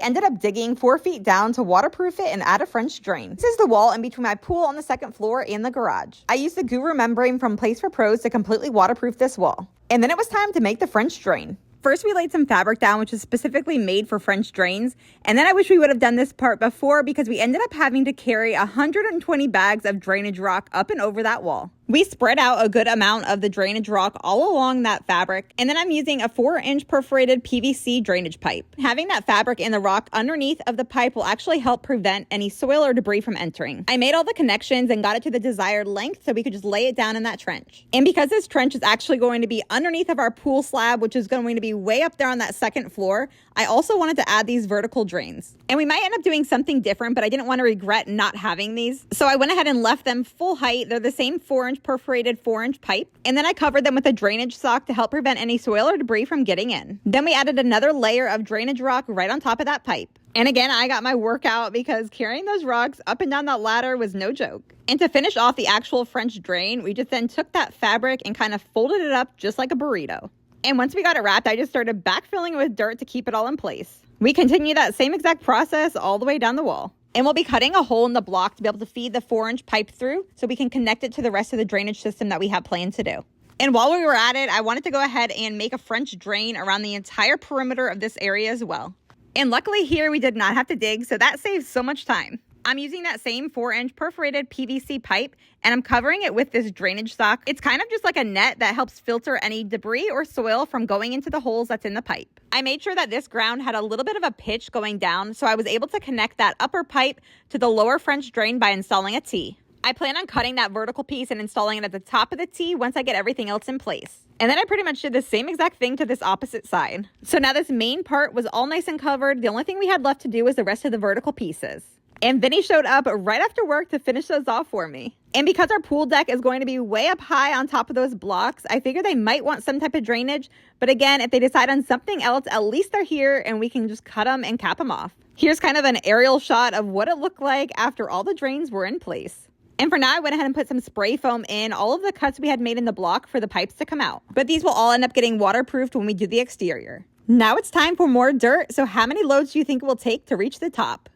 ended up digging 4 feet down to waterproof it and add a French drain. This is the wall in between my pool on the second floor and the garage. I used the Guru membrane from Place for Pros to completely waterproof this wall. And then it was time to make the French drain. First, we laid some fabric down, which is specifically made for French drains. And then I wish we would have done this part before because we ended up having to carry 120 bags of drainage rock up and over that wall. We spread out a good amount of the drainage rock all along that fabric, and then I'm using a 4-inch perforated PVC drainage pipe. Having that fabric in the rock underneath of the pipe will actually help prevent any soil or debris from entering. I made all the connections and got it to the desired length so we could just lay it down in that trench. And because this trench is actually going to be underneath of our pool slab, which is going to be way up there on that second floor, I also wanted to add these vertical drains. And we might end up doing something different, but I didn't want to regret not having these. So I went ahead and left them full height. They're the same 4-inch perforated 4-inch pipe. And then I covered them with a drainage sock to help prevent any soil or debris from getting in. Then we added another layer of drainage rock right on top of that pipe. And again, I got my workout because carrying those rocks up and down that ladder was no joke. And to finish off the actual French drain, we just then took that fabric and kind of folded it up just like a burrito. And once we got it wrapped, I just started backfilling it with dirt to keep it all in place. We continue that same exact process all the way down the wall. And we'll be cutting a hole in the block to be able to feed the 4-inch pipe through so we can connect it to the rest of the drainage system that we have planned to do. And while we were at it, I wanted to go ahead and make a French drain around the entire perimeter of this area as well. And luckily here we did not have to dig, so that saves so much time. I'm using that same 4-inch perforated PVC pipe and I'm covering it with this drainage sock. It's kind of just like a net that helps filter any debris or soil from going into the holes that's in the pipe. I made sure that this ground had a little bit of a pitch going down, so I was able to connect that upper pipe to the lower French drain by installing a T. I plan on cutting that vertical piece and installing it at the top of the T once I get everything else in place. And then I pretty much did the same exact thing to this opposite side. So now this main part was all nice and covered. The only thing we had left to do was the rest of the vertical pieces. And Vinny showed up right after work to finish those off for me. And because our pool deck is going to be way up high on top of those blocks, I figured they might want some type of drainage. But again, if they decide on something else, at least they're here and we can just cut them and cap them off. Here's kind of an aerial shot of what it looked like after all the drains were in place. And for now, I went ahead and put some spray foam in all of the cuts we had made in the block for the pipes to come out. But these will all end up getting waterproofed when we do the exterior. Now it's time for more dirt. So how many loads do you think it will take to reach the top?